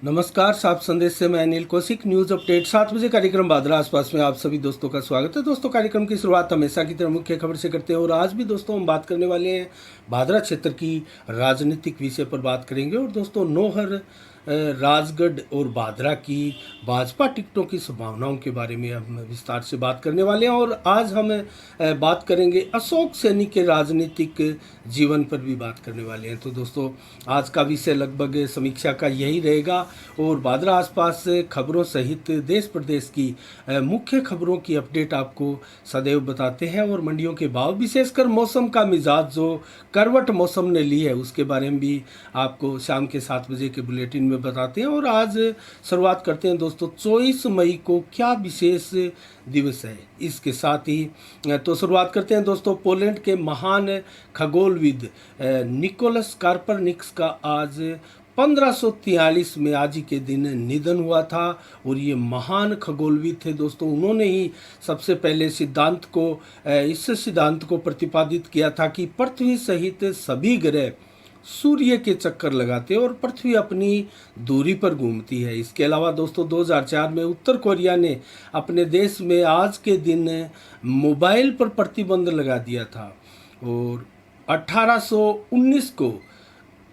नमस्कार, साफ संदेश से मैं अनिल कौशिक। न्यूज़ अपडेट 7 बजे कार्यक्रम बादरा आसपास में आप सभी दोस्तों का स्वागत है। दोस्तों, कार्यक्रम की शुरुआत हमेशा की तरह मुख्य खबर से करते हैं और आज भी दोस्तों हम बात करने वाले हैं बादरा क्षेत्र की राजनीतिक विषय पर बात करेंगे। और दोस्तों, नौहर, राजगढ़ और बादरा की भाजपा टिकटों की संभावनाओं के बारे में हम विस्तार से बात करने वाले हैं। और आज हम बात करेंगे अशोक सैनी के राजनीतिक जीवन पर भी बात करने वाले हैं। तो दोस्तों, आज का विषय लगभग समीक्षा का यही रहेगा और बादरा आसपास खबरों सहित देश प्रदेश की मुख्य खबरों की अपडेट आपको सदैव बताते हैं। और मंडियों के भाव, विशेषकर मौसम का मिजाज जो करवट मौसम ने ली है, उसके बारे में भी आपको शाम के 7 बजे के बुलेटिन में बताते हैं। और आज शुरुआत करते हैं दोस्तों, 24 मई को क्या विशेष दिवस है, इसके साथ ही तो शुरुआत करते हैं दोस्तों, पोलैंड के महान खगोलविद निकोलस कार्परनिकस का आज 1543 में आज ही के दिन निधन हुआ था। और ये महान खगोलविद थे दोस्तों। उन्होंने ही सबसे पहले इस सिद्धांत को प्रतिपादित किया था कि पृथ्वी सहित सभी ग्रह सूर्य के चक्कर लगाते हैं और पृथ्वी अपनी दूरी पर घूमती है। इसके अलावा दोस्तों, 2004 में उत्तर कोरिया ने अपने देश में आज के दिन मोबाइल पर प्रतिबंध लगा दिया था। और 1819 को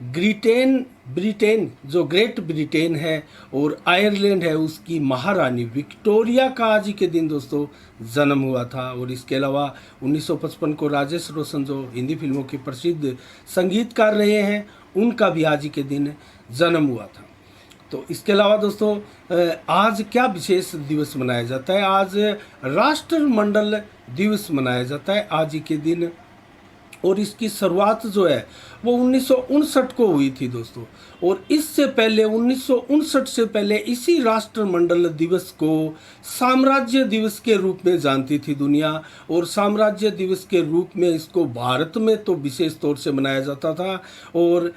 ब्रिटेन जो ग्रेट ब्रिटेन है और आयरलैंड है, उसकी महारानी विक्टोरिया का आज ही के दिन दोस्तों जन्म हुआ था। और इसके अलावा 1955 को राजेश रोशन, जो हिंदी फिल्मों के प्रसिद्ध संगीतकार रहे हैं, उनका भी आज ही के दिन जन्म हुआ था। तो इसके अलावा दोस्तों, आज क्या विशेष दिवस मनाया जाता है? आज राष्ट्रमंडल दिवस मनाया जाता है आज ही के दिन। और इसकी शुरुआत जो है वो 1959 को हुई थी दोस्तों। और इससे पहले 1959 से पहले इसी राष्ट्रमंडल दिवस को साम्राज्य दिवस के रूप में जानती थी दुनिया। और साम्राज्य दिवस के रूप में इसको भारत में तो विशेष तौर से मनाया जाता था। और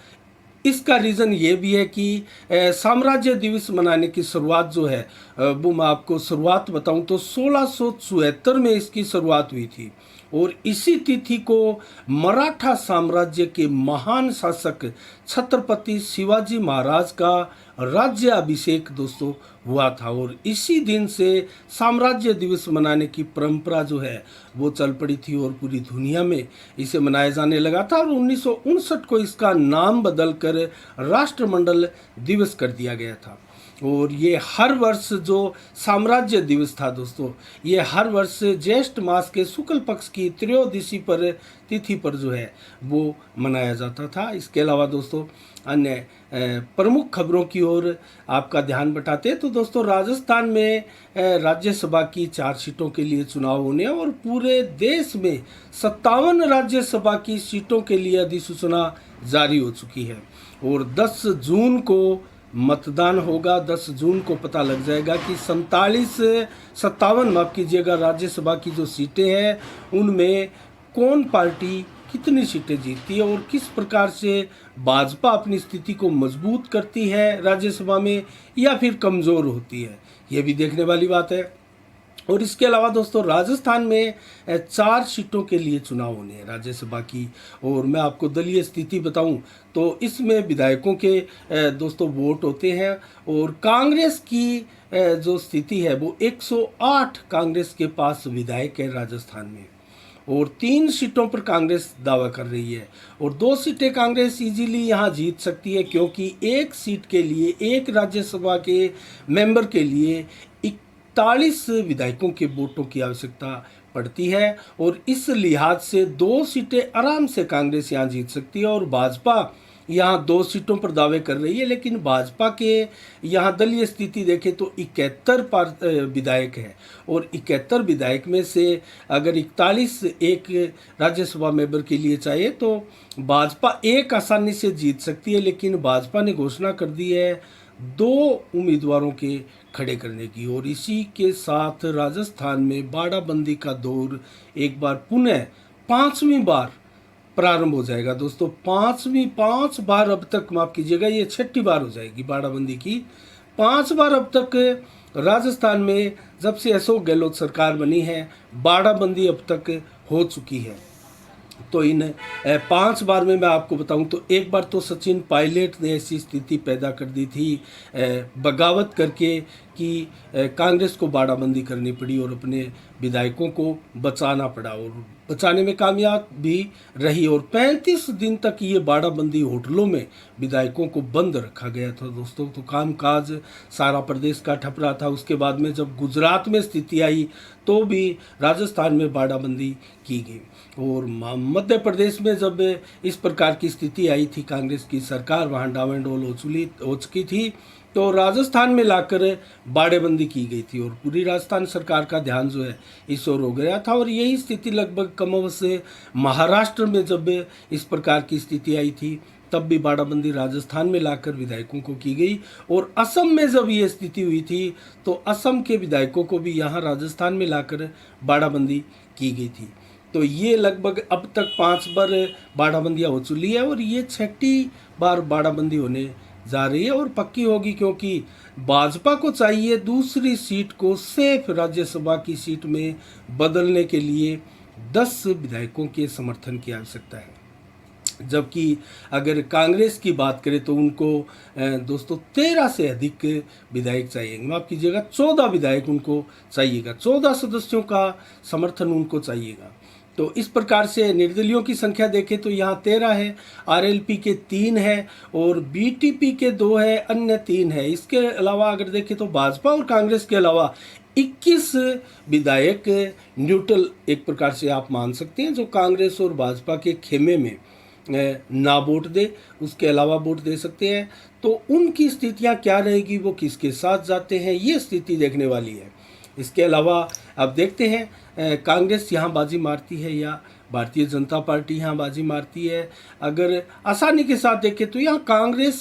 इसका रीज़न ये भी है कि साम्राज्य दिवस मनाने की शुरुआत जो है वो मैं आपको शुरुआत बताऊं तो 1674 में इसकी शुरुआत हुई थी। और इसी तिथि को मराठा साम्राज्य के महान शासक छत्रपति शिवाजी महाराज का राज्याभिषेक दोस्तों हुआ था। और इसी दिन से साम्राज्य दिवस मनाने की परंपरा जो है वो चल पड़ी थी और पूरी दुनिया में इसे मनाया जाने लगा था। और 1959 को इसका नाम बदलकर राष्ट्रमंडल दिवस कर दिया गया था। और ये हर वर्ष जो साम्राज्य दिवस था दोस्तों, ये हर वर्ष ज्येष्ठ मास के शुक्ल पक्ष की त्रयोदशी पर तिथि पर जो है वो मनाया जाता था। इसके अलावा दोस्तों, अन्य प्रमुख खबरों की ओर आपका ध्यान बटाते हैं। तो दोस्तों, राजस्थान में राज्यसभा की 4 सीटों के लिए चुनाव होने और पूरे देश में 57 राज्यसभा की सीटों के लिए अधिसूचना जारी हो चुकी है। और 10 जून को मतदान होगा। 10 जून को पता लग जाएगा कि 57 माफ कीजिएगा राज्यसभा की जो सीटें हैं उनमें कौन पार्टी कितनी सीटें जीतती है और किस प्रकार से भाजपा अपनी स्थिति को मजबूत करती है राज्यसभा में या फिर कमज़ोर होती है, ये भी देखने वाली बात है। और इसके अलावा दोस्तों, राजस्थान में 4 सीटों के लिए चुनाव होने हैं राज्यसभा की। और मैं आपको दलीय स्थिति बताऊं तो इसमें विधायकों के दोस्तों वोट होते हैं। और कांग्रेस की जो स्थिति है वो 108 कांग्रेस के पास विधायक है राजस्थान में। और 3 सीटों पर कांग्रेस दावा कर रही है और 2 सीटें कांग्रेस इजीली यहाँ जीत सकती है, क्योंकि एक सीट के लिए, एक राज्यसभा के मेंबर के लिए 41 विधायकों के वोटों की आवश्यकता पड़ती है। और इस लिहाज से 2 सीटें आराम से कांग्रेस यहाँ जीत सकती है। और भाजपा यहाँ 2 सीटों पर दावे कर रही है, लेकिन भाजपा के यहाँ दलीय स्थिति देखें तो 71 विधायक है। और 71 विधायक में से अगर 41 एक राज्यसभा मेंबर के लिए चाहिए तो भाजपा एक आसानी से जीत सकती है। लेकिन भाजपा ने घोषणा कर दी है 2 उम्मीदवारों के खड़े करने की। और इसी के साथ राजस्थान में बाड़ाबंदी का दौर एक बार पुनः 5वीं बार प्रारंभ हो जाएगा दोस्तों। 5 बार अब तक, माफ कीजिएगा, ये 6ठी बार हो जाएगी बाड़ाबंदी की। 5 बार अब तक राजस्थान में जब से अशोक गहलोत सरकार बनी है बाड़ाबंदी अब तक हो चुकी है। तो इन 5 बार में मैं आपको बताऊं तो एक बार तो सचिन पायलट ने ऐसी स्थिति पैदा कर दी थी बगावत करके कि कांग्रेस को बाड़ाबंदी करनी पड़ी और अपने विधायकों को बचाना पड़ा और बचाने में कामयाब भी रही और 35 दिन तक ये बाड़ाबंदी होटलों में विधायकों को बंद रखा गया था दोस्तों। तो कामकाज सारा प्रदेश का ठप रहा था। उसके बाद में जब गुजरात में स्थिति आई तो भी राजस्थान में बाड़ाबंदी की गई और मध्य प्रदेश में जब इस प्रकार की स्थिति आई थी, कांग्रेस की सरकार वहाँ डावाडोल हो चुकी थी, तो राजस्थान में लाकर बाड़ेबंदी की गई थी और पूरी राजस्थान सरकार का ध्यान जो है इस ओर हो गया था। और यही स्थिति लगभग कमोबश महाराष्ट्र में जब इस प्रकार की स्थिति आई थी तब भी बाड़ाबंदी राजस्थान में लाकर विधायकों को की गई और असम में जब ये स्थिति हुई थी तो असम के विधायकों को भी यहाँ राजस्थान में लाकर बाड़ाबंदी की गई थी। तो ये लगभग अब तक 5 बार बाड़ाबंदियाँ हो चुकी है और ये 6ठी बार बाड़ाबंदी होने जा रही है और पक्की होगी, क्योंकि भाजपा को चाहिए दूसरी सीट को सिर्फ राज्यसभा की सीट में बदलने के लिए 10 विधायकों के समर्थन की आवश्यकता है। जबकि अगर कांग्रेस की बात करें तो उनको दोस्तों 13 से अधिक विधायक चाहिए, माफ कीजिएगा 14 विधायक उनको चाहिएगा, 14 सदस्यों का समर्थन उनको चाहिएगा। तो इस प्रकार से निर्दलियों की संख्या देखें तो यहाँ 13 है, आरएलपी के 3 है और बीटीपी के 2 है, अन्य 3 है। इसके अलावा अगर देखें तो भाजपा और कांग्रेस के अलावा 21 विधायक न्यूट्रल एक प्रकार से आप मान सकते हैं, जो कांग्रेस और भाजपा के खेमे में ना वोट दे, उसके अलावा वोट दे सकते हैं। तो उनकी स्थितियाँ क्या रहेगी, वो किसके साथ जाते हैं, ये स्थिति देखने वाली है। इसके अलावा अब देखते हैं कांग्रेस यहाँ बाजी मारती है या भारतीय जनता पार्टी यहाँ बाजी मारती है। अगर आसानी के साथ देखें तो यहाँ कांग्रेस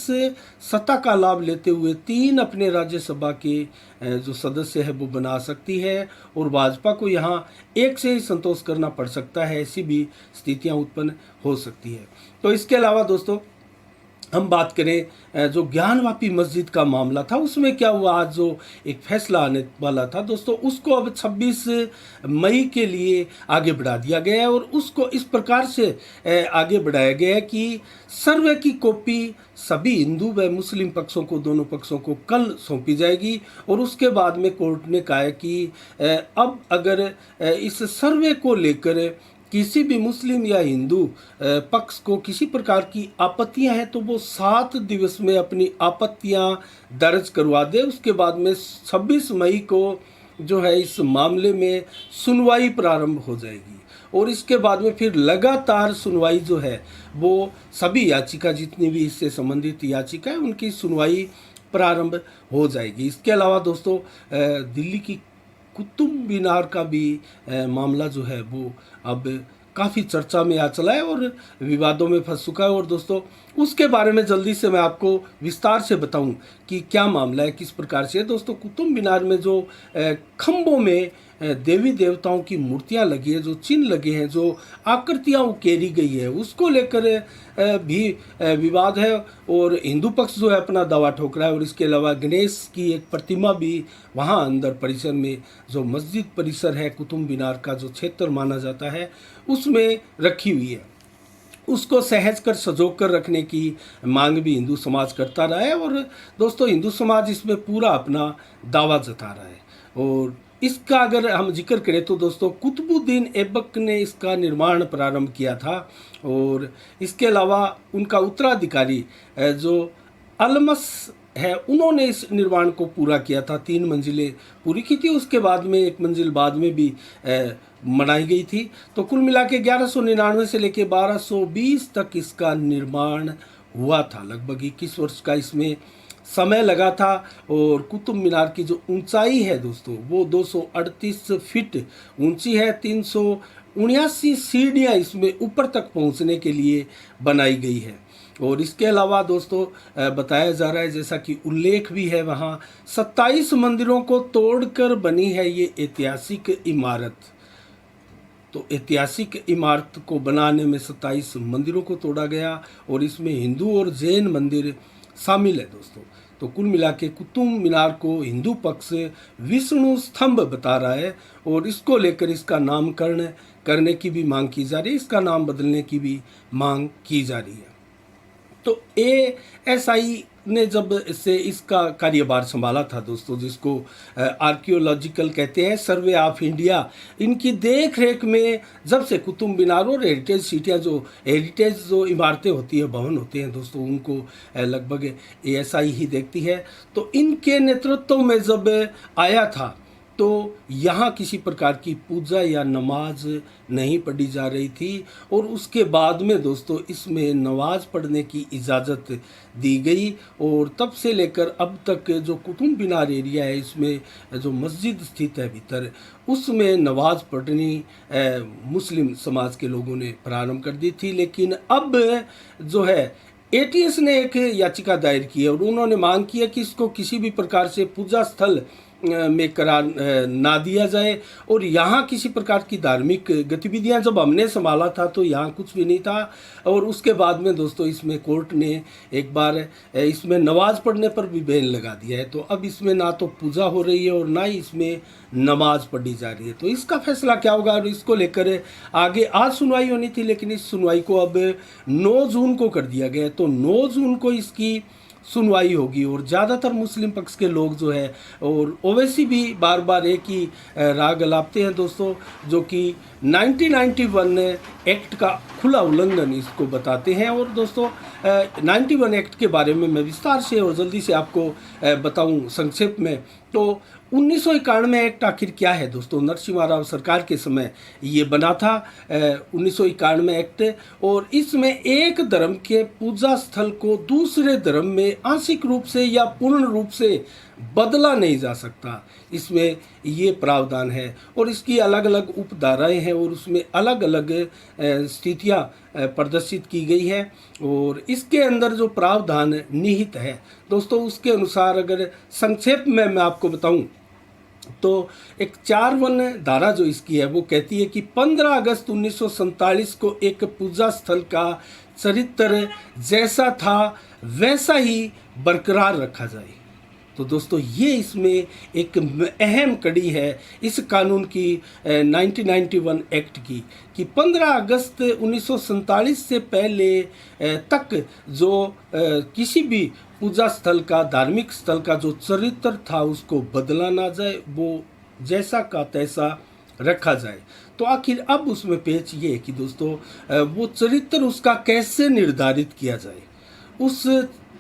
सत्ता का लाभ लेते हुए 3 अपने राज्यसभा के जो सदस्य है वो बना सकती है और भाजपा को यहाँ 1 से ही संतोष करना पड़ सकता है, ऐसी भी स्थितियाँ उत्पन्न हो सकती है। तो इसके अलावा दोस्तों हम बात करें जो ज्ञानवापी मस्जिद का मामला था, उसमें क्या हुआ, आज जो एक फैसला आने वाला था दोस्तों, उसको अब 26 मई के लिए आगे बढ़ा दिया गया है और उसको इस प्रकार से आगे बढ़ाया गया है कि सर्वे की कॉपी सभी हिंदू व मुस्लिम पक्षों को, दोनों पक्षों को कल सौंपी जाएगी। और उसके बाद में कोर्ट ने कहा है कि अब अगर इस सर्वे को लेकर किसी भी मुस्लिम या हिंदू पक्ष को किसी प्रकार की आपत्तियां हैं तो वो 7 दिवस में अपनी आपत्तियां दर्ज करवा दे। उसके बाद में 26 मई को जो है इस मामले में सुनवाई प्रारंभ हो जाएगी और इसके बाद में फिर लगातार सुनवाई जो है वो सभी याचिका, जितनी भी इससे संबंधित याचिका है, उनकी सुनवाई प्रारंभ हो जाएगी। इसके अलावा दोस्तों दिल्ली की कुतुब मीनार का भी मामला जो है वो अब काफ़ी चर्चा में आ चला है और विवादों में फंस चुका है। और दोस्तों उसके बारे में जल्दी से मैं आपको विस्तार से बताऊं कि क्या मामला है, किस प्रकार से। दोस्तों कुतुब मीनार में जो खम्भों में देवी देवताओं की मूर्तियां लगी है, जो चिन्ह लगे हैं, जो आकृतियां उकेरी गई है, उसको लेकर भी विवाद है और हिंदू पक्ष जो है अपना दावा ठोक रहा है। और इसके अलावा गणेश की एक प्रतिमा भी वहाँ अंदर परिसर में, जो मस्जिद परिसर है कुतुब मीनार का जो क्षेत्र माना जाता है, उसमें रखी हुई है। उसको सहज कर सजो कर रखने की मांग भी हिंदू समाज करता रहा है और दोस्तों हिंदू समाज इसमें पूरा अपना दावा जता रहा है। और इसका अगर हम जिक्र करें तो दोस्तों कुतुबुद्दीन ऐबक ने इसका निर्माण प्रारंभ किया था और इसके अलावा उनका उत्तराधिकारी जो अलमस है, उन्होंने इस निर्माण को पूरा किया था, 3 मंजिलें पूरी की थी। उसके बाद में 1 मंजिल बाद में भी बनाई गई थी। तो कुल मिला के 1199 से लेकर 1220 तक इसका निर्माण हुआ था। लगभग 21 वर्ष का इसमें समय लगा था। और कुतुब मीनार की जो ऊंचाई है दोस्तों वो 238 फीट ऊंची है। 379 सीढ़ियाँ इसमें ऊपर तक पहुंचने के लिए बनाई गई है। और इसके अलावा दोस्तों बताया जा रहा है, जैसा कि उल्लेख भी है, वहाँ 27 मंदिरों को तोड़कर बनी है ये ऐतिहासिक इमारत। तो ऐतिहासिक इमारत को बनाने में 27 मंदिरों को तोड़ा गया और इसमें हिंदू और जैन मंदिर शामिल है दोस्तों। तो कुल मिला के कुतुब मीनार को हिंदू पक्ष विष्णु स्तंभ बता रहा है और इसको लेकर इसका नामकरण करने की भी मांग की जा रही है, इसका नाम बदलने की भी मांग की जा रही है। तो ASI ने जब से इसका कार्यभार संभाला था दोस्तों, जिसको आर्कियोलॉजिकल कहते हैं, सर्वे ऑफ इंडिया, इनकी देख रेख में जब से कुतुब मीनार और हेरिटेज सिटियाँ जो इमारतें होती है, भवन होते हैं दोस्तों, उनको लगभग ASI ही देखती है। तो इनके नेतृत्व में जब आया था तो यहाँ किसी प्रकार की पूजा या नमाज नहीं पढ़ी जा रही थी, और उसके बाद में दोस्तों इसमें नमाज पढ़ने की इजाज़त दी गई। और तब से लेकर अब तक जो कुतुब मीनार एरिया है, इसमें जो मस्जिद स्थित है भीतर, उसमें नमाज पढ़नी मुस्लिम समाज के लोगों ने प्रारंभ कर दी थी। लेकिन अब जो है ATS ने एक याचिका दायर की है और उन्होंने मांग की है कि इसको किसी भी प्रकार से पूजा स्थल में करार ना दिया जाए। और यहाँ किसी प्रकार की धार्मिक गतिविधियाँ जब हमने संभाला था तो यहाँ कुछ भी नहीं था। और उसके बाद में दोस्तों इसमें कोर्ट ने एक बार इसमें नमाज पढ़ने पर भी बैन लगा दिया है। तो अब इसमें ना तो पूजा हो रही है और ना ही इसमें नमाज पढ़ी जा रही है। तो इसका फैसला क्या होगा, और इसको लेकर आगे आज सुनवाई होनी थी, लेकिन इस सुनवाई को अब 9 जून को कर दिया गया है। तो 9 जून को इसकी सुनवाई होगी। और ज़्यादातर मुस्लिम पक्ष के लोग जो है, और ओवैसी भी बार बार एक ही राग अलापते हैं दोस्तों, जो कि 1991 एक्ट का खुला उल्लंघन इसको बताते हैं। और दोस्तों 91 एक्ट के बारे में मैं विस्तार से और जल्दी से आपको बताऊं संक्षेप में। तो 1991 एक्ट आखिर क्या है दोस्तों, नरसिम्हा राव सरकार के समय ये बना था 1991 एक्ट। और इसमें एक धर्म के पूजा स्थल को दूसरे धर्म में आंशिक रूप से या पूर्ण रूप से बदला नहीं जा सकता, इसमें ये प्रावधान है। और इसकी अलग अलग उपधाराएं हैं और उसमें अलग अलग स्थितियां प्रदर्शित की गई है। और इसके अंदर जो प्रावधान निहित है दोस्तों, उसके अनुसार अगर संक्षेप में मैं आपको बताऊं तो एक 4(1) धारा जो इसकी है वो कहती है कि 15 अगस्त 1947 को एक पूजा स्थल का चरित्र जैसा था वैसा ही बरकरार रखा जाए। तो दोस्तों ये इसमें एक अहम कड़ी है इस कानून की 1991 एक्ट की, कि 15 अगस्त 1947 से पहले तक जो किसी भी पूजा स्थल का, धार्मिक स्थल का जो चरित्र था उसको बदला ना जाए, वो जैसा का तैसा रखा जाए। तो आखिर अब उसमें पेच ये है कि दोस्तों वो चरित्र उसका कैसे निर्धारित किया जाए, उस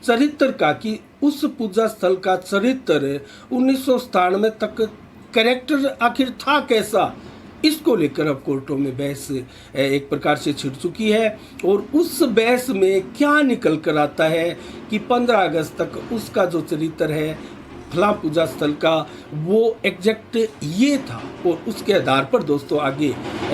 चरित्र का, कि उस पूजा स्थल का चरित्र 1997 तक कैरेक्टर आखिर था कैसा, इसको लेकर अब कोर्टों में बहस एक प्रकार से छिड़ चुकी है। और उस बहस में क्या निकल कर आता है कि 15 अगस्त तक उसका जो चरित्र है फला पूजा स्थल का वो एग्जैक्ट ये था। और उसके आधार पर दोस्तों आगे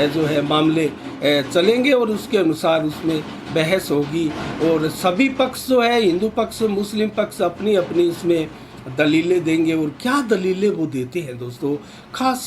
जो है मामले चलेंगे और उसके अनुसार उसमें बहस होगी। और सभी पक्ष जो है, हिंदू पक्ष, मुस्लिम पक्ष, अपनी अपनी इसमें दलीलें देंगे। और क्या दलीलें वो देते हैं दोस्तों, खास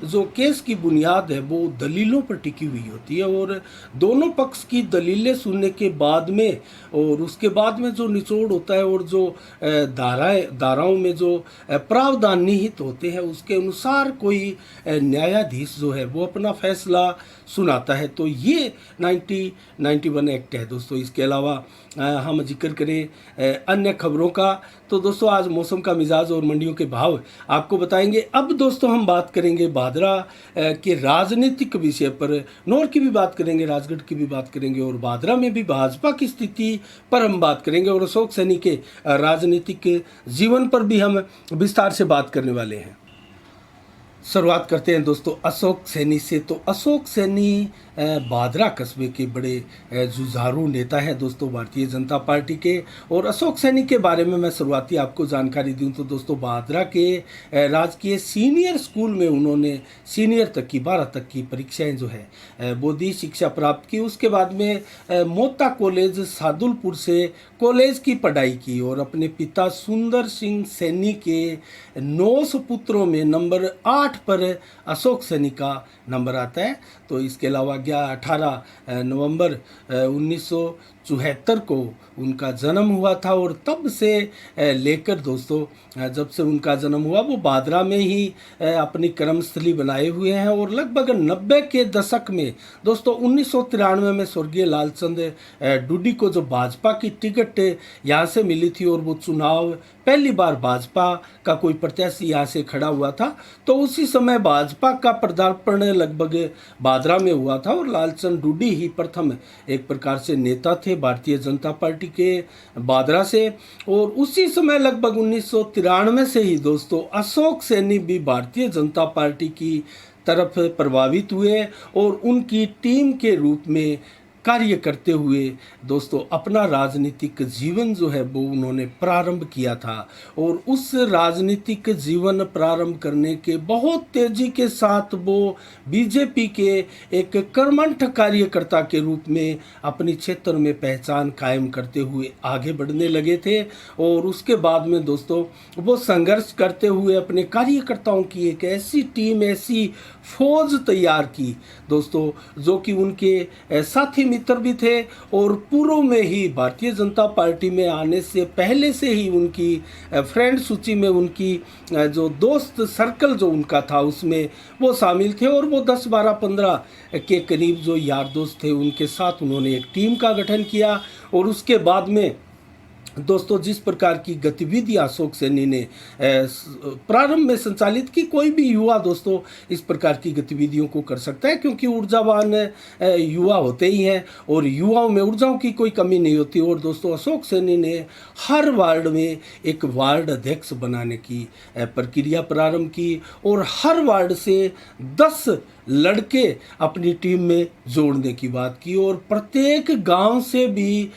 जो केस की बुनियाद है वो दलीलों पर टिकी हुई होती है। और दोनों पक्ष की दलीलें सुनने के बाद में और उसके बाद में जो निचोड़ होता है और जो धाराओं में जो प्रावधान निहित होते हैं उसके अनुसार कोई न्यायाधीश जो है वो अपना फैसला सुनाता है। तो ये 1991 एक्ट है दोस्तों। इसके अलावा हम जिक्र करें अन्य खबरों का, तो दोस्तों आज मौसम का मिजाज और मंडियों के भाव आपको बताएंगे। अब दोस्तों हम बात करेंगे भादरा के राजनीतिक विषय पर, नौर की भी बात करेंगे, राजगढ़ की भी बात करेंगे और भादरा में भी भाजपा की स्थिति पर हम बात करेंगे। और अशोक सैनी के राजनीतिक जीवन पर भी हम विस्तार से बात करने वाले हैं। शुरुआत करते हैं दोस्तों अशोक सैनी से। तो अशोक सैनी भादरा कस्बे के बड़े जुझारू नेता है दोस्तों भारतीय जनता पार्टी के। और अशोक सैनी के बारे में मैं शुरुआती आपको जानकारी दूं तो दोस्तों भादरा के राजकीय सीनियर स्कूल में उन्होंने सीनियर तक की 12 तक की परीक्षाएं जो है वो दी, शिक्षा प्राप्त की। उसके बाद में मोता कॉलेज सादुलपुर से कॉलेज की पढ़ाई की और अपने पिता सुंदर सिंह सैनी के 9 सुपुत्रों में नंबर 8 पर अशोक सैनी का नंबर आता है। तो इसके अलावा 18 नवंबर 19 1974 को उनका जन्म हुआ था और तब से लेकर दोस्तों जब से उनका जन्म हुआ वो बादरा में ही अपनी कर्मस्थली बनाए हुए हैं। और लगभग 90 के दशक में दोस्तों 1993 में स्वर्गीय लालचंद डूडी को जो भाजपा की टिकट यहाँ से मिली थी और वो चुनाव पहली बार भाजपा का कोई प्रत्याशी यहाँ से खड़ा हुआ था, तो उसी समय भाजपा का पदार्पण लगभग बादरा में हुआ था और लालचंद डूडी ही प्रथम एक प्रकार से नेता थे भारतीय जनता पार्टी के बादरा से। और उसी समय लगभग 1993 से ही दोस्तों अशोक सैनी भी भारतीय जनता पार्टी की तरफ प्रभावित हुए और उनकी टीम के रूप में कार्य करते हुए दोस्तों अपना राजनीतिक जीवन जो है वो उन्होंने प्रारंभ किया था। और उस राजनीतिक जीवन प्रारंभ करने के बहुत तेजी के साथ वो बीजेपी के एक कर्मठ कार्यकर्ता के रूप में अपनी क्षेत्र में पहचान कायम करते हुए आगे बढ़ने लगे थे। और उसके बाद में दोस्तों वो संघर्ष करते हुए अपने कार्यकर्ताओं की एक ऐसी टीम, ऐसी फौज तैयार की दोस्तों, जो कि उनके साथी मित्र भी थे और पूर्व में ही भारतीय जनता पार्टी में आने से पहले से ही उनकी फ्रेंड सूची में उनकी जो दोस्त सर्कल जो उनका था उसमें वो शामिल थे। और वो 10, 12, 15 के करीब जो यार दोस्त थे उनके साथ उन्होंने एक टीम का गठन किया। और उसके बाद में दोस्तों जिस प्रकार की गतिविधियां अशोक सैनी ने प्रारंभ में संचालित की, कोई भी युवा दोस्तों इस प्रकार की गतिविधियों को कर सकता है क्योंकि ऊर्जावान युवा होते ही हैं और युवाओं में ऊर्जाओं की कोई कमी नहीं होती। और दोस्तों अशोक सैनी ने हर वार्ड में एक वार्ड अध्यक्ष बनाने की प्रक्रिया प्रारंभ की और हर वार्ड से 10 लड़के अपनी टीम में जोड़ने की बात की और प्रत्येक गांव से भी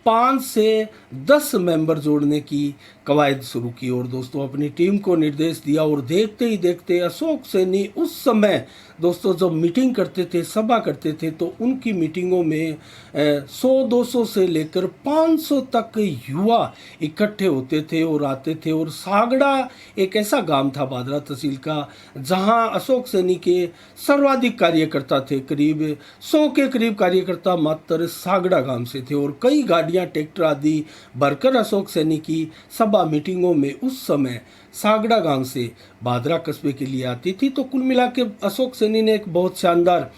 5 से 10 मेंबर जोड़ने की कवायद शुरू की। और दोस्तों अपनी टीम को निर्देश दिया और देखते ही देखते अशोक सैनी उस समय दोस्तों जब मीटिंग करते थे, सभा करते थे, तो उनकी मीटिंगों में 100-200 से लेकर 500 तक युवा इकट्ठे होते थे और आते थे। और सागड़ा एक ऐसा गांव था बादरा तहसील का जहां अशोक सैनी के सर्वाधिक कार्यकर्ता थे, करीब 100 के करीब कार्यकर्ता मात्र सागड़ा गांव से थे। और कई गाड़ियां, ट्रैक्टर आदि भरकर अशोक सैनी की सभा मीटिंगों में उस समय सागड़ा गांव से बादरा कस्बे के लिए आती थी। तो कुल मिला के अशोक सैनी ने एक बहुत शानदार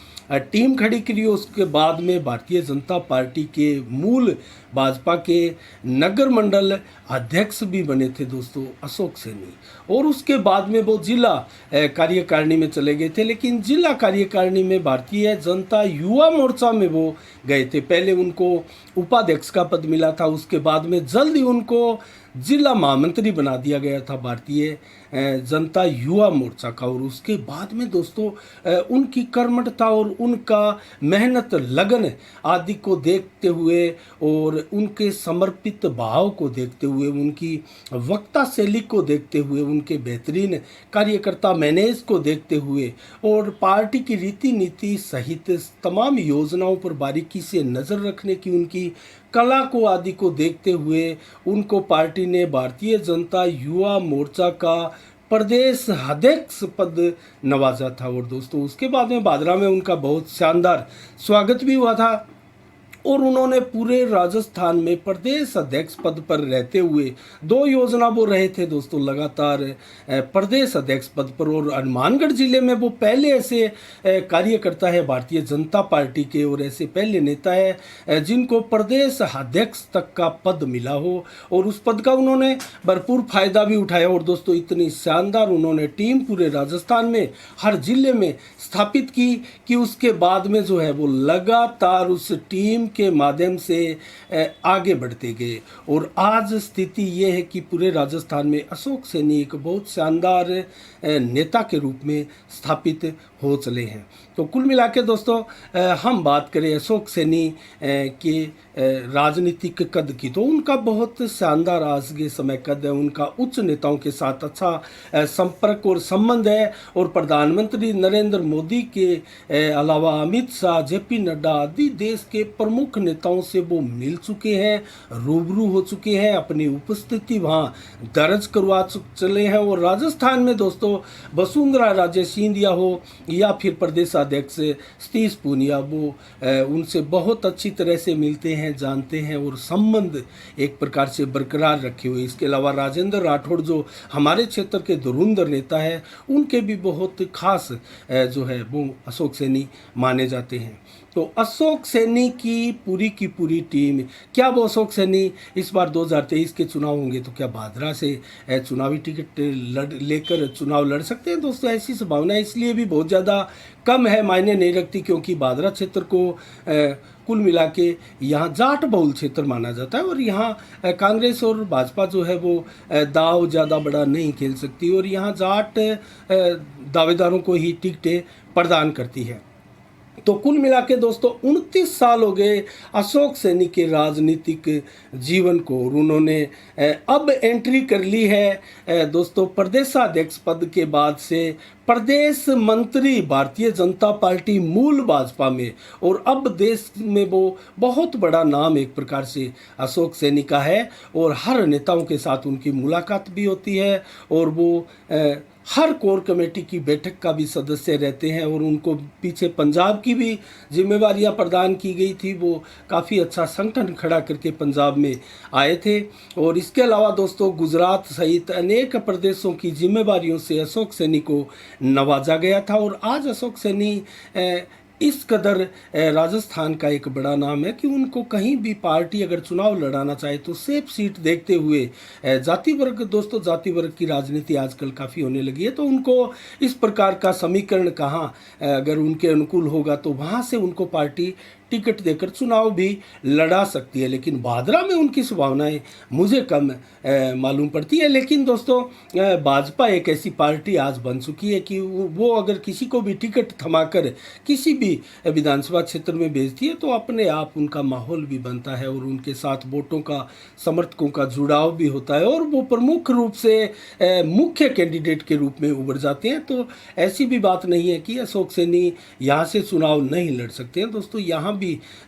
टीम खड़ी करी। उसके बाद में भारतीय जनता पार्टी के मूल भाजपा के नगर मंडल अध्यक्ष भी बने थे दोस्तों अशोक सैनी। और उसके बाद में वो जिला कार्यकारिणी में चले गए थे, लेकिन जिला कार्यकारिणी में भारतीय जनता युवा मोर्चा में वो गए थे। पहले उनको उपाध्यक्ष का पद मिला था, उसके बाद में जल्द ही उनको जिला महामंत्री बना दिया गया था भारतीय जनता युवा मोर्चा का। और उसके बाद में दोस्तों उनकी कर्मठता और उनका मेहनत, लगन आदि को देखते हुए और उनके समर्पित भाव को देखते हुए, उनकी वक्ता शैली को देखते हुए, उनके बेहतरीन कार्यकर्ता मैनेज को देखते हुए और पार्टी की रीति नीति सहित तमाम योजनाओं पर बारीकी से नज़र रखने की उनकी कला को आदि को देखते हुए उनको पार्टी ने भारतीय जनता युवा मोर्चा का प्रदेश अध्यक्ष पद नवाजा था। और दोस्तों उसके बाद में बादरा में उनका बहुत शानदार स्वागत भी हुआ था और उन्होंने पूरे राजस्थान में प्रदेश अध्यक्ष पद पर रहते हुए 2 योजना वो रहे थे दोस्तों लगातार प्रदेश अध्यक्ष पद पर। और हनुमानगढ़ जिले में वो पहले ऐसे कार्यकर्ता है भारतीय जनता पार्टी के और ऐसे पहले नेता है जिनको प्रदेश अध्यक्ष तक का पद मिला हो और उस पद का उन्होंने भरपूर फायदा भी उठाया। और दोस्तों इतनी शानदार उन्होंने टीम पूरे राजस्थान में हर जिले में स्थापित की कि उसके बाद में जो है वो लगातार उस टीम के माध्यम से आगे बढ़ते गए। और आज स्थिति ये है कि पूरे राजस्थान में अशोक सैनी एक बहुत शानदार नेता के रूप में स्थापित हो चले हैं। तो कुल मिला के दोस्तों हम बात करें अशोक सैनी के राजनीतिक कद की, तो उनका बहुत शानदार आज के समय कद है। उनका उच्च नेताओं के साथ अच्छा संपर्क और संबंध है और प्रधानमंत्री नरेंद्र मोदी के अलावा अमित शाह, जेपी नड्डा आदि देश के प्रमुख प्रमुख नेताओं से वो मिल चुके हैं, रूबरू हो चुके हैं, अपनी उपस्थिति वहाँ दर्ज करवा चले हैं। और राजस्थान में दोस्तों वसुंधरा राजे सिंधिया हो या फिर प्रदेशाध्यक्ष सतीश पूनिया, वो उनसे बहुत अच्छी तरह से मिलते हैं, जानते हैं और संबंध एक प्रकार से बरकरार रखे हुए। इसके अलावा राजेंद्र राठौड़ जो हमारे क्षेत्र के धुरंधर नेता है, उनके भी बहुत खास जो है वो अशोक सैनी माने जाते हैं। तो अशोक सैनी की पूरी टीम, क्या वो अशोक सैनी इस बार 2023 के चुनाव होंगे तो क्या भादरा से चुनावी टिकट लेकर चुनाव लड़ सकते हैं? दोस्तों ऐसी संभावना इसलिए भी बहुत ज़्यादा कम है, मायने नहीं रखती, क्योंकि भादरा क्षेत्र को कुल मिला के यहाँ जाट बहुल क्षेत्र माना जाता है और यहाँ कांग्रेस और भाजपा जो है वो दाव ज़्यादा बड़ा नहीं खेल सकती और यहाँ जाट दावेदारों को ही टिकटें प्रदान करती है। तो कुल मिला के दोस्तों 29 साल हो गए अशोक सैनी के राजनीतिक जीवन को और उन्होंने अब एंट्री कर ली है दोस्तों प्रदेशाध्यक्ष पद के बाद से प्रदेश मंत्री भारतीय जनता पार्टी मूल भाजपा में। और अब देश में वो बहुत बड़ा नाम एक प्रकार से अशोक सैनी का है और हर नेताओं के साथ उनकी मुलाकात भी होती है और वो हर कोर कमेटी की बैठक का भी सदस्य रहते हैं और उनको पीछे पंजाब की भी जिम्मेवारियां प्रदान की गई थी। वो काफ़ी अच्छा संगठन खड़ा करके पंजाब में आए थे और इसके अलावा दोस्तों गुजरात सहित अनेक प्रदेशों की जिम्मेवारियों से अशोक सैनी को नवाजा गया था और आज अशोक सैनी इस कदर राजस्थान का एक बड़ा नाम है कि उनको कहीं भी पार्टी अगर चुनाव लड़ाना चाहे तो सेफ सीट देखते हुए जाति वर्ग, दोस्तों जाति वर्ग की राजनीति आजकल काफ़ी होने लगी है, तो उनको इस प्रकार का समीकरण कहाँ अगर उनके अनुकूल होगा तो वहाँ से उनको पार्टी टिकट देकर चुनाव भी लड़ा सकती है। लेकिन भादरा में उनकी संभावनाएं मुझे कम मालूम पड़ती है। लेकिन दोस्तों भाजपा एक ऐसी पार्टी आज बन चुकी है कि वो अगर किसी को भी टिकट थमाकर किसी भी विधानसभा क्षेत्र में भेजती है तो अपने आप उनका माहौल भी बनता है और उनके साथ वोटों का, समर्थकों का जुड़ाव भी होता है और वो प्रमुख रूप से मुख्य कैंडिडेट के रूप में उभर जाते हैं। तो ऐसी भी बात नहीं है कि अशोक सैनी यहाँ से चुनाव नहीं लड़ सकते हैं। दोस्तों यहाँ भी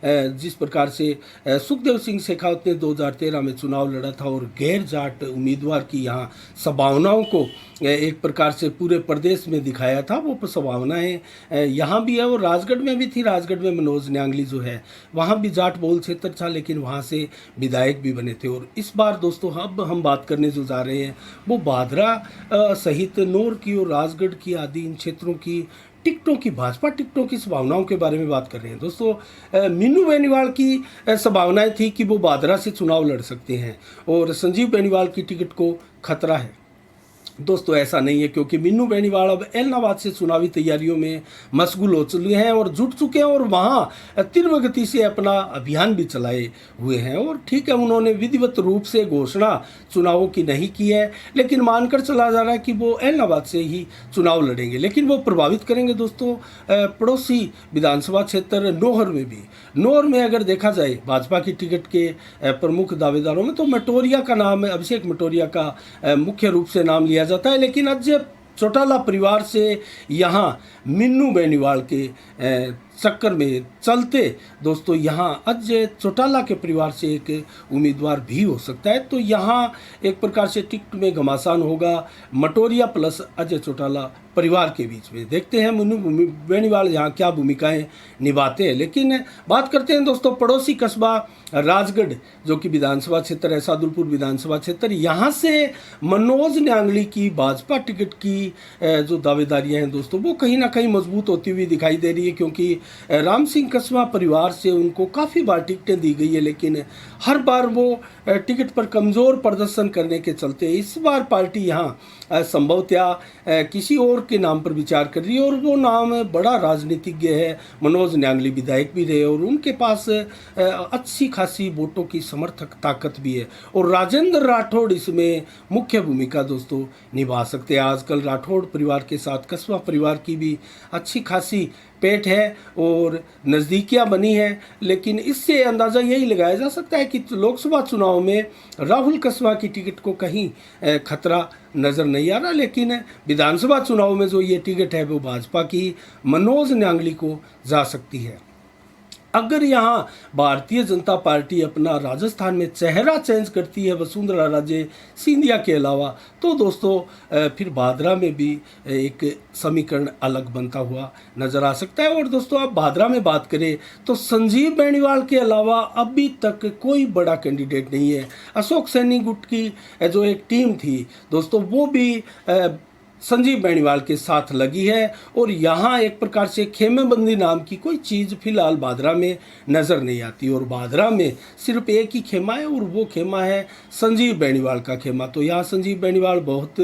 जिस प्रकार से सुखदेव सिंह शेखावत ने 2013 में चुनाव लड़ा था और गैर जाट उम्मीदवार की यहाँ संभावनाओं को एक प्रकार से पूरे प्रदेश में दिखाया था, वो संभावनाएं यहाँ भी है और राजगढ़ में भी थी। राजगढ़ में मनोज न्यांगली जो है वहाँ भी जाट बहुल क्षेत्र था लेकिन वहाँ से विधायक भी बने थे। और इस बार दोस्तों अब हम बात करने जो जा रहे हैं वो भादरा सहित नौर की और राजगढ़ की आदि इन क्षेत्रों की टिकटों की, भाजपा टिकटों की संभावनाओं के बारे में बात कर रहे हैं। दोस्तों मीनू बेनीवाल की संभावनाएं थी कि वो भादरा से चुनाव लड़ सकते हैं और संजीव बेनीवाल की टिकट को खतरा है। दोस्तों ऐसा नहीं है क्योंकि मीनू बेनीवाल अब एलनाबाद से चुनावी तैयारियों में मशगूल हो चुके हैं और जुट चुके हैं और वहाँ तीव्र गति से अपना अभियान भी चलाए हुए हैं। और ठीक है, उन्होंने विधिवत रूप से घोषणा चुनावों की नहीं की है लेकिन मानकर चला जा रहा है कि वो एलनाबाद से ही चुनाव लड़ेंगे। लेकिन वो प्रभावित करेंगे दोस्तों पड़ोसी विधानसभा क्षेत्र नौहर में भी। नौहर में अगर देखा जाए भाजपा की टिकट के प्रमुख दावेदारों में तो मटोरिया का नाम, अभिषेक मटोरिया का मुख्य रूप से नाम लिया जाता है। लेकिन अजय चौटाला परिवार से यहाँ मीनू बेनीवाल के चक्कर में चलते दोस्तों यहाँ अजय चौटाला के परिवार से एक उम्मीदवार भी हो सकता है। तो यहाँ एक प्रकार से टिकट में घमासान होगा मटोरिया प्लस अजय चौटाला परिवार के बीच में। देखते हैं मीनू बेनीवाल यहाँ क्या भूमिकाएं निभाते हैं। लेकिन बात करते हैं दोस्तों पड़ोसी कस्बा राजगढ़ जो कि विधानसभा क्षेत्र है, सादुलपुर विधानसभा क्षेत्र, यहाँ से मनोज न्यांगली की भाजपा टिकट की जो दावेदारियाँ हैं दोस्तों वो कहीं ना कहीं मजबूत होती हुई दिखाई दे रही है क्योंकि राम सिंह कस्बा परिवार से उनको काफ़ी बार टिकटें दी गई है लेकिन हर बार वो टिकट पर कमज़ोर प्रदर्शन करने के चलते इस बार पार्टी यहाँ संभवतया किसी और के नाम पर विचार कर रही है और वो नाम बड़ा राजनीतिज्ञ है। मनोज न्यांगली विधायक भी रहे और उनके पास अच्छी खासी वोटों की समर्थक ताकत भी है और राजेंद्र राठौड़ इसमें मुख्य भूमिका दोस्तों निभा सकते हैं। आजकल राठौड़ परिवार के साथ कस्बा परिवार की भी अच्छी खासी पेट है और नज़दीकियां बनी हैं। लेकिन इससे अंदाज़ा यही लगाया जा सकता है कि लोकसभा चुनाव में राहुल कस्बा की टिकट को कहीं खतरा नज़र नहीं आ रहा, लेकिन विधानसभा चुनाव में जो ये टिकट है वो भाजपा की मनोज न्यांगली को जा सकती है। अगर यहाँ भारतीय जनता पार्टी अपना राजस्थान में चेहरा चेंज करती है वसुंधरा राजे सिंधिया के अलावा, तो दोस्तों फिर भादरा में भी एक समीकरण अलग बनता हुआ नज़र आ सकता है। और दोस्तों आप भादरा में बात करें तो संजीव बेनीवाल के अलावा अभी तक कोई बड़ा कैंडिडेट नहीं है। अशोक सैनी गुट की जो एक टीम थी दोस्तों, वो भी संजीव बेनीवाल के साथ लगी है और यहाँ एक प्रकार से खेमेबंदी नाम की कोई चीज़ फिलहाल भादरा में नज़र नहीं आती। और भादरा में सिर्फ एक ही खेमा है और वो खेमा है संजीव बेनीवाल का खेमा। तो यहाँ संजीव बेनीवाल बहुत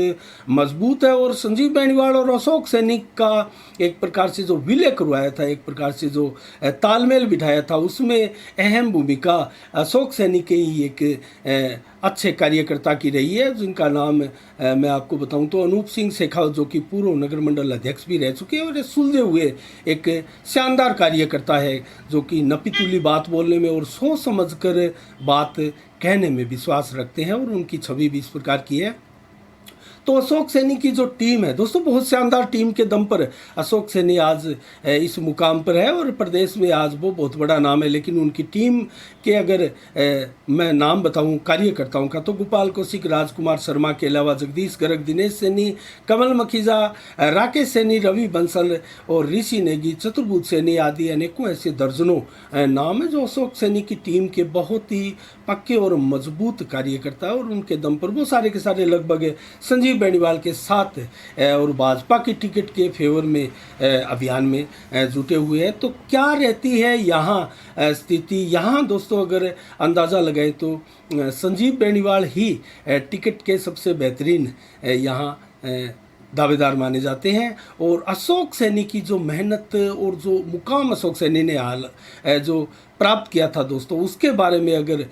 मजबूत है और संजीव बेनीवाल और अशोक सैनी का एक प्रकार से जो विलय करवाया था, एक प्रकार से जो तालमेल बिठाया था, उसमें अहम भूमिका अशोक सैनी के ही एक अच्छे कार्यकर्ता की रही है, जिनका नाम मैं आपको बताऊं तो अनूप सिंह शेखावत, जो कि पूर्व नगर मंडल अध्यक्ष भी रह चुके हैं और सुलझे हुए एक शानदार कार्यकर्ता है, जो कि नपीतुली बात बोलने में और सोच समझकर बात कहने में विश्वास रखते हैं और उनकी छवि भी इस प्रकार की है। तो अशोक सैनी की जो टीम है दोस्तों, बहुत शानदार टीम के दम पर अशोक सैनी आज इस मुकाम पर है और प्रदेश में आज वो बहुत बड़ा नाम है। लेकिन उनकी टीम के अगर मैं नाम बताऊं कार्यकर्ताओं का, तो गोपाल कौशिक, राजकुमार शर्मा के अलावा जगदीश गर्ग, दिनेश सैनी, कमल मखीजा, राकेश सैनी, रवि बंसल और ऋषि नेगी, चतुर्भुज सैनी आदि अनेकों ऐसे दर्जनों नाम है जो अशोक सैनी की टीम के बहुत ही पक्के और मजबूत कार्यकर्ता है। और उनके दम पर वो सारे के सारे लगभग संजीव बेनीवाल के साथ और भाजपा की टिकट के फेवर में अभियान में जुटे हुए हैं। तो क्या रहती है यहाँ स्थिति? यहाँ दोस्तों अगर अंदाज़ा लगाए तो संजीव बेनीवाल ही टिकट के सबसे बेहतरीन यहाँ दावेदार माने जाते हैं। और अशोक सैनी की जो मेहनत और जो मुकाम अशोक सैनी ने हाल जो प्राप्त किया था दोस्तों, उसके बारे में अगर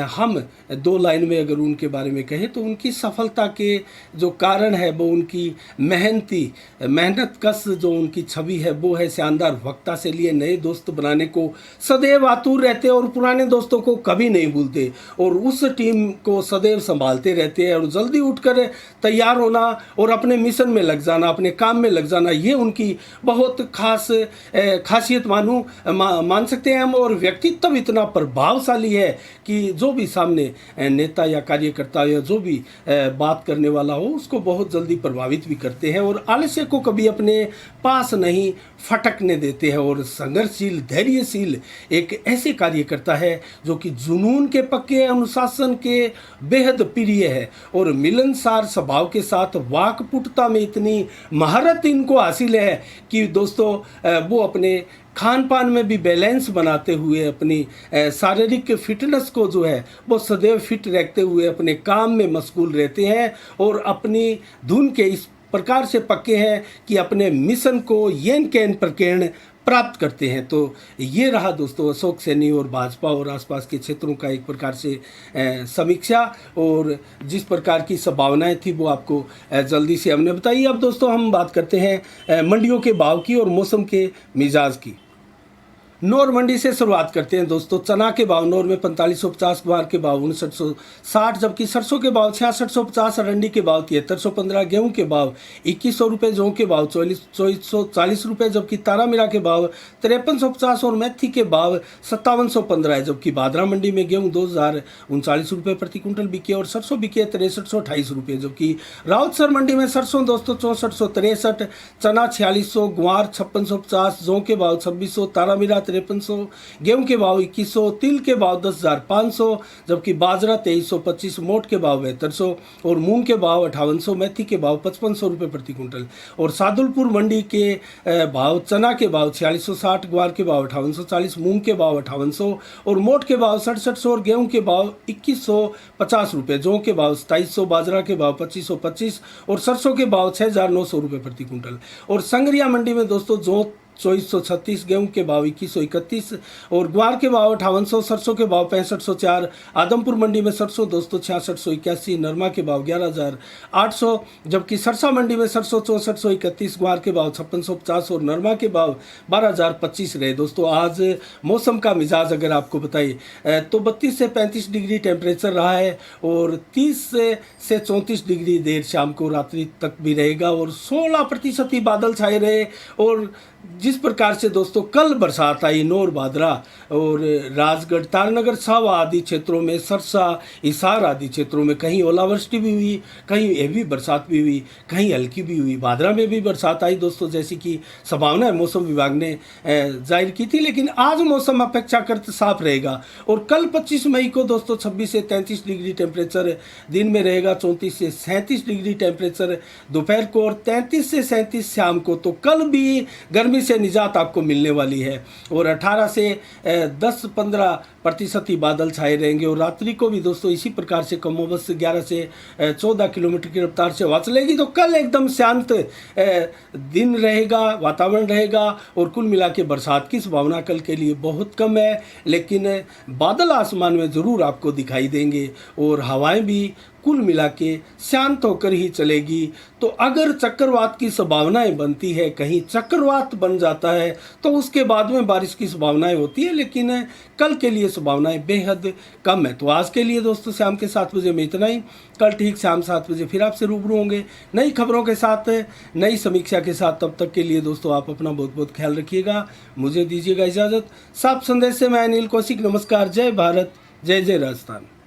हम दो लाइन में अगर उनके बारे में कहें तो उनकी सफलता के जो कारण है वो उनकी मेहनत कश जो उनकी छवि है वो है शानदार वक्ता से लिए नए दोस्त बनाने को सदैव आतुर रहते हैं और पुराने दोस्तों को कभी नहीं भूलते और उस टीम को सदैव संभालते रहते हैं। और जल्दी उठकर तैयार होना और अपने मिशन में लग जाना, अपने काम में लग जाना, ये उनकी बहुत खासियत मान सकते हैं हम। और व्यक्तित्व इतना प्रभावशाली है कि जो भी सामने नेता या कार्यकर्ता या जो भी बात करने वाला हो उसको बहुत जल्दी प्रभावित भी करते हैं और आलस्य को कभी अपने पास नहीं फटकने देते हैं। और संघर्षशील, धैर्यशील एक ऐसे कार्यकर्ता है जो कि जुनून के पक्के, अनुशासन के बेहद प्रिय है और मिलनसार स्वभाव के साथ वाकपुटता में इतनी महारत इनको हासिल है कि दोस्तों वो अपने खान पान में भी बैलेंस बनाते हुए अपनी शारीरिक फिटनेस को जो है वो सदैव फिट रखते हुए अपने काम में मशगूल रहते हैं और अपनी धुन के इस प्रकार से पक्के हैं कि अपने मिशन को येन कैन प्रकीर्ण प्राप्त करते हैं। तो ये रहा दोस्तों अशोक सैनी और भाजपा और आसपास के क्षेत्रों का एक प्रकार से समीक्षा और जिस प्रकार की संभावनाएं थी वो आपको जल्दी से हमने बताई। अब दोस्तों हम बात करते हैं मंडियों के भाव की और मौसम के मिजाज की। नौर मंडी से शुरुआत करते हैं दोस्तों। चना के भाव नौर में 4550, ग्वार के भाव 5960, जबकि सरसों के भाव 6650, अरंडी के भाव 7315, गेहूं के भाव 2100 रुपये, जौ के भाव 2440 रुपये, जबकि तारा मीरा के भाव 5350 और मेथी के भाव 5715 है। जबकि भादरा मंडी में गेहूं 2039 रुपये प्रति कुंटल बिके और सरसों बिके 6328 रुपये, जबकि राउतसर मंडी में सरसों दोस्तों 6463, चना 4600, ग्वार 5650, जौ के भाव 2600, तारा मीरा 5300, गेहूं के भाव 2100, तिल के भाव 10,500, जबकि बाजरा 2325, मोट के भाव 7200 और मूंग के भाव 5800, मेथी के भाव 5500 रुपये प्रति कुंटल। और सादुलपुर मंडी के भाव चना के भाव 4660, ग्वार के भाव 5840, मूंग के भाव 5800 और मोट के भाव 6700 और गेहूं के भाव 2150 रुपये, जौ के भाव 2700, बाजरा के भाव 2525 और सरसों के भाव 6900 रुपये प्रति कुंटल। और संगरिया मंडी में दोस्तों जौ 2436, गेहूं के भाव 2131 और ग्वार के भाव 5800, सरसों के भाव 6504, आदमपुर मंडी में सरसों दोस्तों 6681, नरमा के भाव 11800, जबकि सरसा मंडी में सरसों 6431, ग्वार के भाव 5650 और नरमा के भाव 12025 रहे। दोस्तों आज मौसम का मिजाज अगर आपको बताइए तो 32 से 35 डिग्री टेम्परेचर रहा है और 30 से 34 डिग्री देर शाम को रात्रि तक भी रहेगा और 16% ही बादल छाए रहे और जिस प्रकार से दोस्तों कल बरसात आई नौर बादरा और राजगढ़ तारनगर सावा आदि क्षेत्रों में, सरसा हिसार आदि क्षेत्रों में कहीं ओलावृष्टि भी हुई, कहीं हेवी बरसात भी हुई, कहीं हल्की भी हुई। बादरा में भी बरसात आई दोस्तों, जैसी कि संभावना मौसम विभाग ने जाहिर की थी। लेकिन आज मौसम अपेक्षाकृत साफ रहेगा और कल 25 मई को दोस्तों 26 से 33 डिग्री टेम्परेचर दिन में रहेगा, 34 से 37 डिग्री टेम्परेचर दोपहर को और 33 से 37 शाम को। तो कल भी गर्मी से निजात आपको मिलने वाली है और 18 से 10-15% ही बादल छाए रहेंगे और रात्रि को भी दोस्तों इसी प्रकार से कमोबस 11 से 14 किलोमीटर की रफ्तार से हवा चलेगी। तो कल एकदम शांत दिन रहेगा, वातावरण रहेगा और कुल मिला के बरसात की संभावना कल के लिए बहुत कम है, लेकिन बादल आसमान में ज़रूर आपको दिखाई देंगे और हवाएं भी कुल मिला के शांत होकर ही चलेगी। तो अगर चक्रवात की संभावनाएं बनती है, कहीं चक्रवात बन जाता है तो उसके बाद में बारिश की संभावनाएं होती है, लेकिन कल के लिए संभावनाएं बेहद कम है। तो आज के लिए दोस्तों शाम के 7 बजे में इतना ही। कल ठीक शाम 7 बजे फिर आपसे रूबरू होंगे नई खबरों के साथ, नई समीक्षा के साथ। तब तक के लिए दोस्तों आप अपना बहुत बहुत ख्याल रखिएगा, मुझे दीजिएगा इजाज़त। साफ संदेश से मैं अनिल कौशिक, नमस्कार, जय भारत, जय जय राजस्थान।